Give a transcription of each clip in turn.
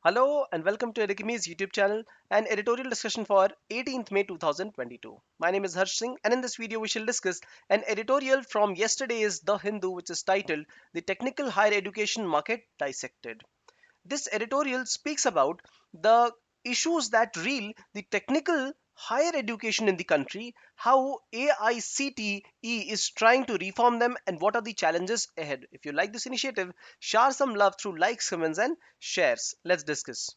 Hello and welcome to Edukemy's YouTube channel and editorial discussion for 18th May 2022. My name is Harsh Singh and in this video we shall discuss an editorial from yesterday's The Hindu which is titled The Technical Higher Education Market Dissected. This editorial speaks about the issues that reel the technical higher education in the country, how AICTE is trying to reform them, and what are the challenges ahead. If you like this initiative, share some love through likes, comments, and shares. Let's discuss.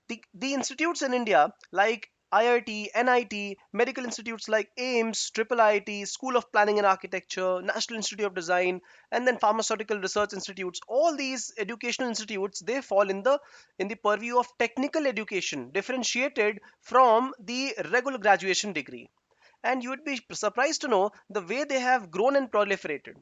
The institutes in India like IIT, NIT, medical institutes like AIMS, IIIT, School of Planning and Architecture, National Institute of Design, and then pharmaceutical research institutes. All these educational institutes they fall in the purview of technical education, differentiated from the regular graduation degree. And you would be surprised to know the way they have grown and proliferated.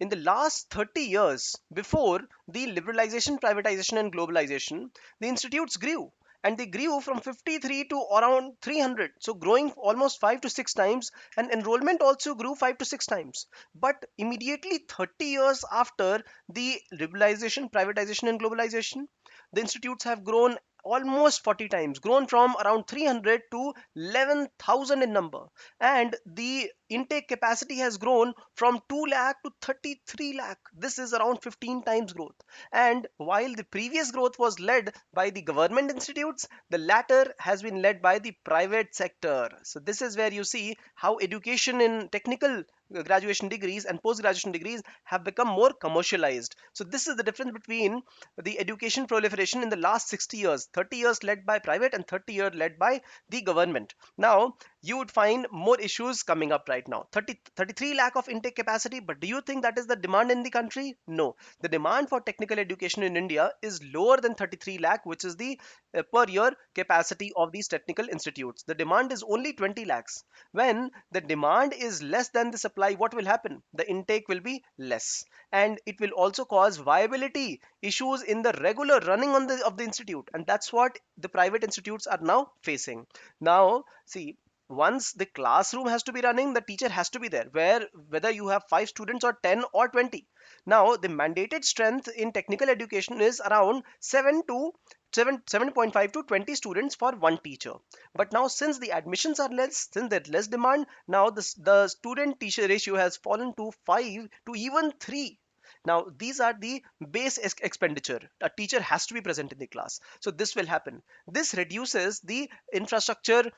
In the last 30 years, before the liberalization, privatization, and globalization, the institutes grew and they grew from 53 to around 300, so growing almost 5 to 6 times, and enrollment also grew 5 to 6 times. But immediately 30 years after the liberalization, privatization, and globalization, the institutes have grown almost 40 times, grown from around 300 to 11,000 in number, and the intake capacity has grown from 2 lakh to 33 lakh. This is around 15 times growth. And while the previous growth was led by the government institutes, the latter has been led by the private sector. So this is where you see how education in technical graduation degrees and post graduation degrees have become more commercialized. So this is the difference between the education proliferation in the last 60 years, 30 years led by private and 30 years led by the government. Now you would find more issues coming up right now. 33 lakh of intake capacity, but do you think that is the demand in the country? No. The demand for technical education in India is lower than 33 lakh, which is the per year capacity of these technical institutes. The demand is only 20 lakhs. When the demand is less than the supply, what will happen? The intake will be less, and it will also cause viability issues in the regular running of the institute, and that's what the private institutes are now facing. Now see, once the classroom has to be running, the teacher has to be there, where whether you have 5 students or 10 or 20. Now the mandated strength in technical education is around 7.5 to 20 students for one teacher. But now since the admissions are less, since there's less demand, now the student teacher ratio has fallen to 5 to even 3. Now these are the base expenditure. A teacher has to be present in the class, so this will happen. This reduces the infrastructure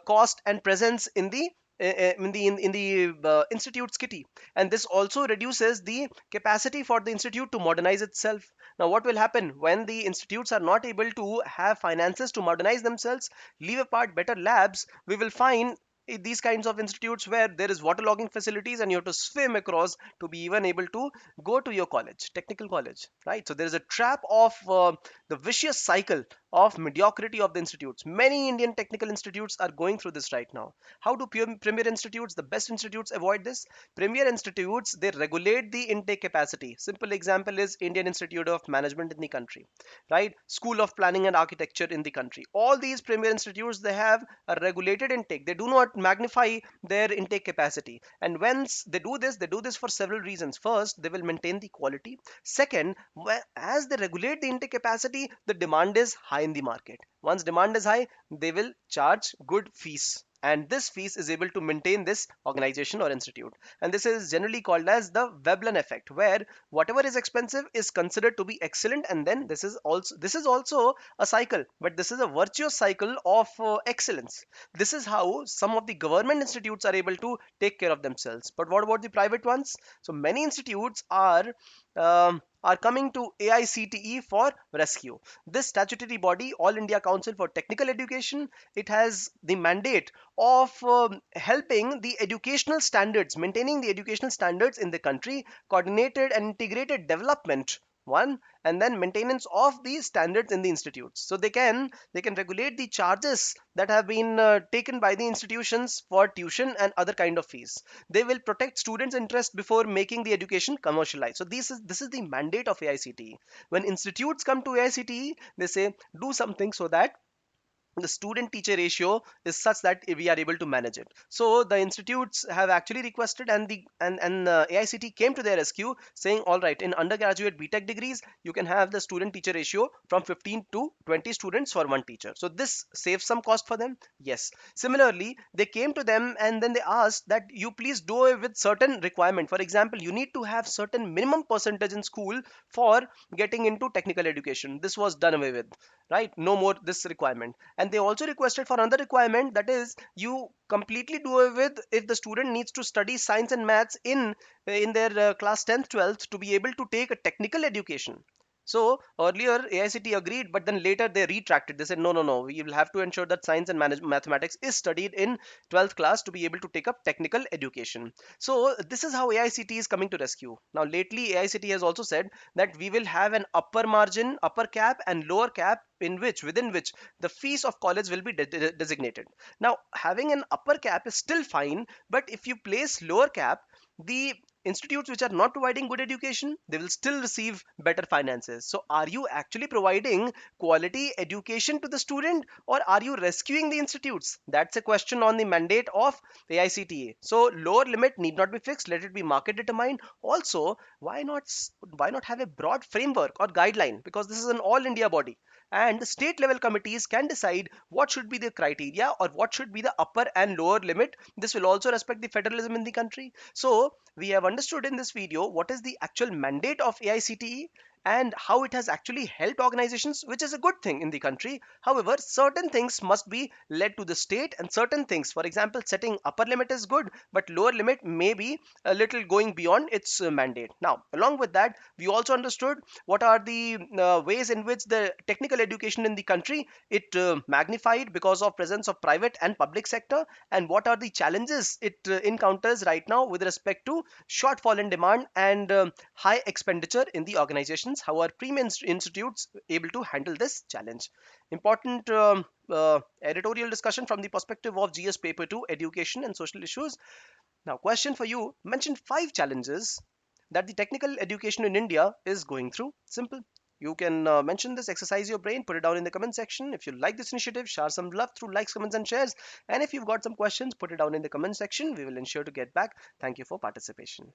cost and presence in the institute's kitty, and this also reduces the capacity for the institute to modernize itself. Now what will happen when the institutes are not able to have finances to modernize themselves? Leave apart better labs, we will find these kinds of institutes where there is waterlogging facilities and you have to swim across to be even able to go to your college, technical college, right? So there is a trap of the vicious cycle of mediocrity of the institutes. Many Indian technical institutes are going through this right now. How do premier institutes, the best institutes, avoid this? Premier institutes, they regulate the intake capacity. Simple example is Indian Institute of Management in the country, right? School of Planning and Architecture in the country. All these premier institutes, they have a regulated intake. They do not magnify their intake capacity. And once they do this for several reasons. First, they will maintain the quality. Second, as they regulate the intake capacity, the demand is high in the market. Once demand is high, they will charge good fees, and this fees is able to maintain this organization or institute. And this is generally called as the Veblen effect, where whatever is expensive is considered to be excellent, and then this is also a cycle, but this is a virtuous cycle of excellence. This is how some of the government institutes are able to take care of themselves. But what about the private ones? So many institutes are coming to AICTE for rescue. This statutory body, All India Council for Technical Education, it has the mandate of helping the educational standards, maintaining the educational standards in the country, coordinated and integrated development, one, and then maintenance of the standards in the institutes. So they can regulate the charges that have been taken by the institutions for tuition and other kind of fees. They will protect students' interest before making the education commercialized. So this is the mandate of AICTE. When institutes come to AICTE, they say do something so that the student teacher ratio is such that we are able to manage it. So the institutes have actually requested, and AICT came to their rescue, saying, all right, in undergraduate BTech degrees you can have the student teacher ratio from 15 to 20 students for one teacher. So this saves some cost for them. Yes, similarly they came to them and then they asked that you please do away with certain requirement. For example, you need to have certain minimum percentage in school for getting into technical education. This was done away with, right? No more this requirement. And they also requested for another requirement, that is, you completely do away with if the student needs to study science and maths in their class 10th 12th to be able to take a technical education. So earlier AICT agreed, but then later they retracted. They said, no, no, no, we will have to ensure that science and mathematics is studied in 12th class to be able to take up technical education. So this is how AICT is coming to rescue. Now lately AICT has also said that we will have an upper margin, upper cap and lower cap within which the fees of college will be designated. Now having an upper cap is still fine, but if you place lower cap, the institutes which are not providing good education, they will still receive better finances. So are you actually providing quality education to the student, or are you rescuing the institutes? That's a question on the mandate of the AICTA. So lower limit need not be fixed, let it be market determined. Also, why not have a broad framework or guideline, because this is an all India body, and the state level committees can decide what should be the criteria or what should be the upper and lower limit. This will also respect the federalism in the country. So we have understood in this video what is the actual mandate of AICTE and how it has actually helped organizations, which is a good thing in the country. However, certain things must be led to the state, and certain things, for example, setting upper limit is good, but lower limit may be a little going beyond its mandate. Now, along with that, we also understood what are the ways in which the technical education in the country it magnified because of presence of private and public sector, and what are the challenges it encounters right now with respect to shortfall in demand and high expenditure in the organizations. How are premium institutes able to handle this challenge? Important editorial discussion from the perspective of GS paper 2, education and social issues. Now, question for you: mention 5 challenges that the technical education in India is going through. Simple. You can mention this, exercise your brain, put it down in the comment section. If you like this initiative, share some love through likes, comments, and shares. And if you've got some questions, put it down in the comment section. We will ensure to get back. Thank you for participation.